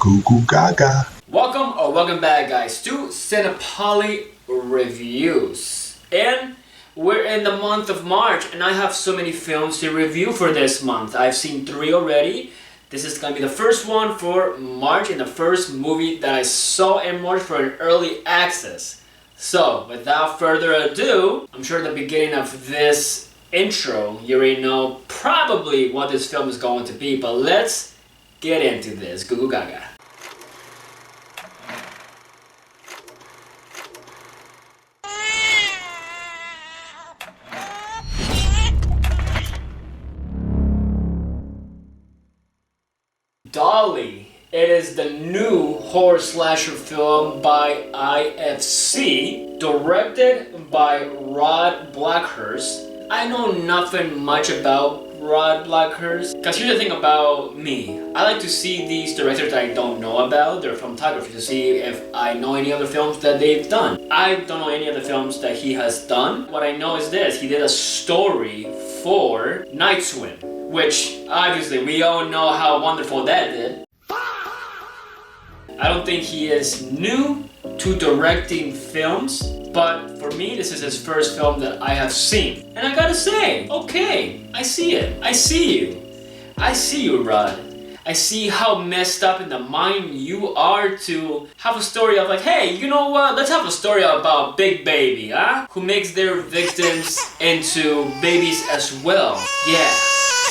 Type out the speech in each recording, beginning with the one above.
Goo goo gaga. Welcome back, guys, to Cinepoly Reviews. And we're in the month of March, and I have so many films to review for this month. I've seen 3 already. This is gonna be the first one for March and the first movie that I saw in March for an early access. So, without further ado, I'm sure at the beginning of this intro, you already know probably what this film is going to be, but let's get into this. Goo goo gaga. Dolly. It is the new horror slasher film by IFC, directed by Blackhurst. I know nothing much about Blackhurst, because here's the thing about me. I like to see these directors that I don't know about, their filmography, to see if I know any other films that they've done. I don't know any other films that he has done. What I know is this: he did a story for Night Swim, which obviously we all know how wonderful that did. I don't think he is new to directing films, but for me this is his first film that I have seen. And I gotta say, okay, I see it. I see you. I see you, Rod. I see how messed up in the mind you are to have a story of like, hey, you know what? Let's have a story about Big Baby, huh? Who makes their victims into babies as well. Yeah,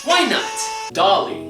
why not? Dolly,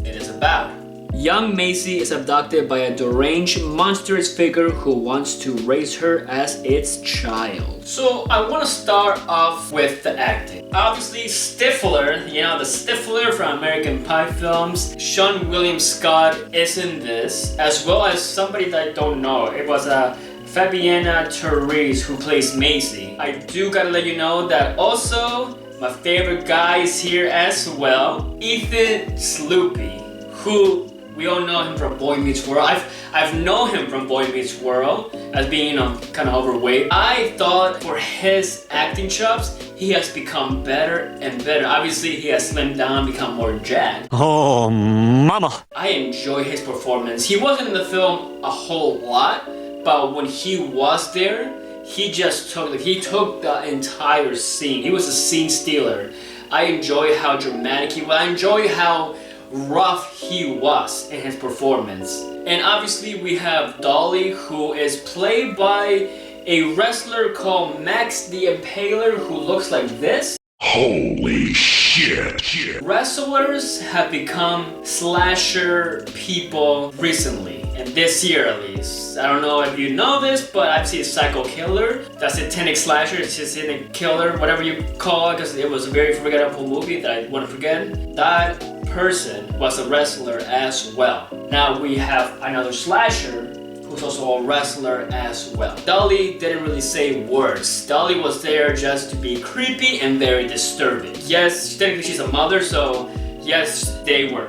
it is about. Young Macy is abducted by a deranged, monstrous figure who wants to raise her as its child. So I want to start off with the acting. Obviously, Stifler, you know, the Stifler from American Pie films, Sean William Scott is in this, as well as somebody that I don't know. It was Fabiana Therese who plays Macy. I do gotta let you know that also my favorite guy is here as well, Ethan Sloopy, who we all know him from Boy Meets World. I've known him from Boy Meets World as being, kind of overweight. I thought for his acting chops, he has become better and better. Obviously, he has slimmed down, become more jacked. Oh, mama! I enjoy his performance. He wasn't in the film a whole lot, but when he was there, he just took the entire scene. He was a scene stealer. I enjoy how dramatic he was. I enjoy how rough he was in his performance. And obviously we have Dolly, who is played by a wrestler called Max the Impaler, who looks like this. Holy shit. Wrestlers have become slasher people recently, and this year at least. I don't know if you know this, but I've seen Psycho Killer, that's Satanic Slasher, Satanic Killer, whatever you call it, because it was a very forgettable movie that I want to forget. That person was a wrestler as well. Now we have another slasher who's also a wrestler as well. Dolly didn't really say words. Dolly was there just to be creepy and very disturbing. Yes, technically she's a mother, so yes, they were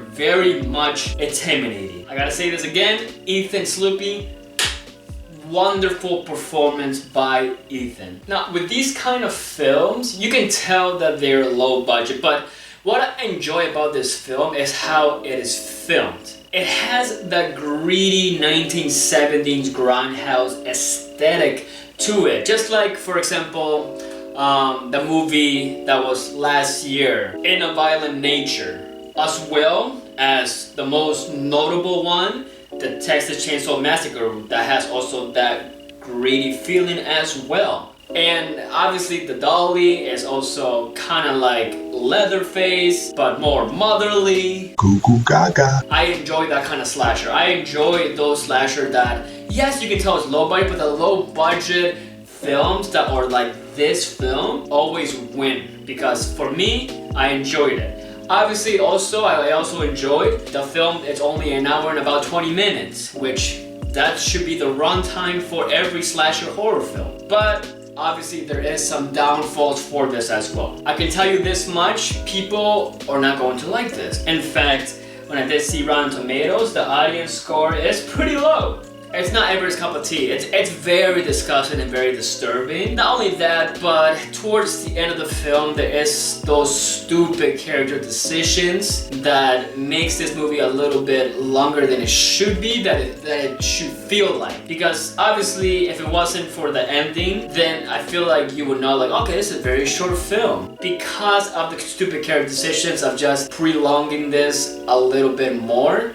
very much intimidating. I gotta say this again, Ethan Sloopy, wonderful performance by Ethan. Now with these kind of films, you can tell that they're low budget, but what I enjoy about this film is how it is filmed. It has that greedy 1970s grindhouse aesthetic to it. Just like, for example, the movie that was last year, In a Violent Nature, as well as the most notable one, the Texas Chainsaw Massacre, that has also that greedy feeling as well. And obviously the Dolly is also kind of like Leatherface, but more motherly. Goo goo gaga. I enjoy that kind of slasher. I enjoy those slasher that, yes, you can tell it's low budget, but the low budget films that are like this film always win, because for me, I enjoyed it. Obviously also, I also enjoyed the film. It's only an hour and about 20 minutes, which that should be the runtime for every slasher horror film. But obviously there is some downfalls for this as well. I can tell you this much, people are not going to like this. In fact, when I did see Rotten Tomatoes, the audience score is pretty low. it's not everybody's cup of tea. It's very disgusting and very disturbing. Not only that, but towards the end of the film, there is those stupid character decisions that makes this movie a little bit longer than it should be, that it should feel like. Because obviously, if it wasn't for the ending, then I feel like you would know, like, okay, this is a very short film. Because of the stupid character decisions of just prolonging this a little bit more,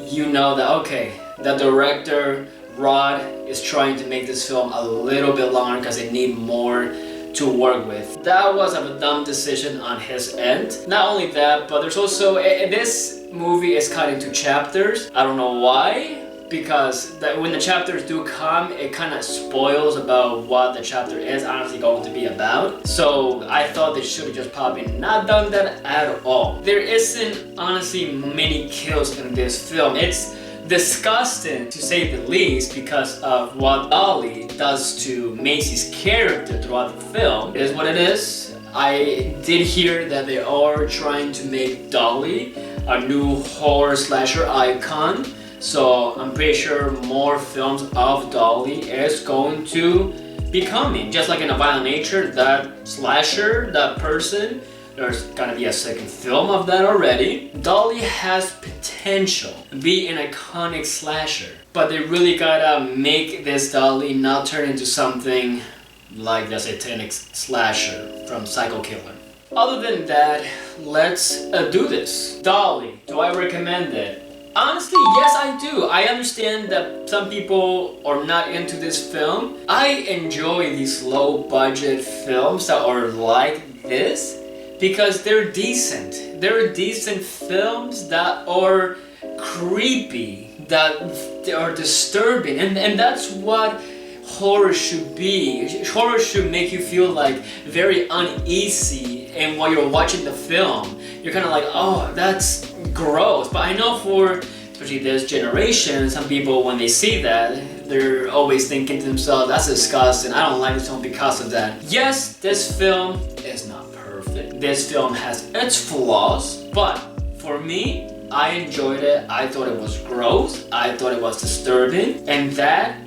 you know that, okay, the director, Rod, is trying to make this film a little bit longer because they need more to work with. That was a dumb decision on his end. Not only that, but there's also, this movie is cut into chapters. I don't know why, because when the chapters do come, it kind of spoils about what the chapter is honestly going to be about. So I thought they should have just probably not done that at all. There isn't honestly many kills in this film. It's disgusting to say the least because of what Dolly does to Macy's character throughout the film. It is what it is. I did hear that they are trying to make Dolly a new horror slasher icon. So I'm pretty sure more films of Dolly is going to be coming. Just like in A Violent Nature, that slasher, that person, there's gonna be a second film of that already. Dolly has potential to be an iconic slasher, but they really gotta make this Dolly not turn into something like the satanic slasher from Psycho Killer. Other than that, let's do this. Dolly, do I recommend it? Honestly, yes I do. I understand that some people are not into this film. I enjoy these low budget films that are like this because they're decent. They're decent films that are creepy, that are disturbing, and that's what horror should be. Horror should make you feel like very uneasy, and while you're watching the film, you're kind of like, oh, that's gross. But I know for especially this generation, some people when they see that, they're always thinking to themselves, that's disgusting, I don't like this film because of that. Yes, this film is not perfect. This film has its flaws, but for me, I enjoyed it. I thought it was gross. I thought it was disturbing, and that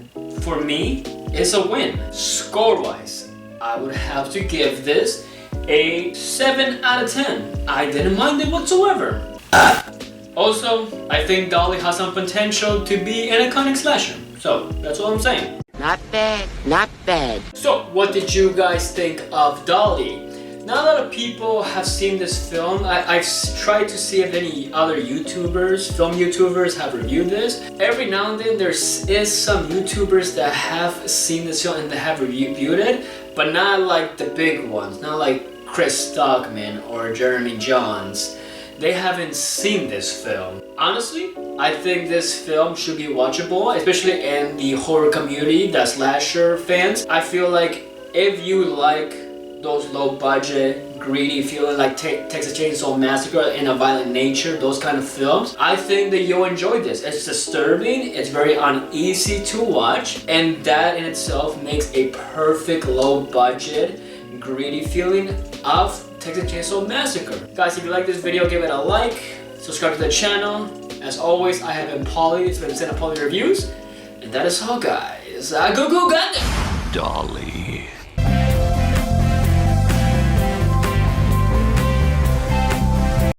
for me is a win. Score-wise, I would have to give this a 7 out of 10. I didn't mind it whatsoever. Also, I think Dolly has some potential to be an iconic slasher. So, that's all I'm saying. Not bad, not bad. So, what did you guys think of Dolly? Not a lot of people have seen this film. I've tried to see if any other YouTubers, film YouTubers, have reviewed this. Every now and then there is some YouTubers that have seen this film and that have reviewed it, but not like the big ones, not like Chris Stockman or Jeremy Johns. They haven't seen this film. Honestly, I think this film should be watchable, especially in the horror community, the slasher fans. I feel like if you like those low budget, greedy feeling like Texas Chainsaw Massacre and A Violent Nature, those kind of films, I think that you'll enjoy this. It's disturbing, it's very uneasy to watch, and that in itself makes a perfect low budget, greedy feeling of Texas Chainsaw Massacre. Guys, if you like this video, give it a like, subscribe to the channel. As always, I have been Polly, it's been Santa Polly Reviews, and that is all, guys. Go, go, go! Dolly.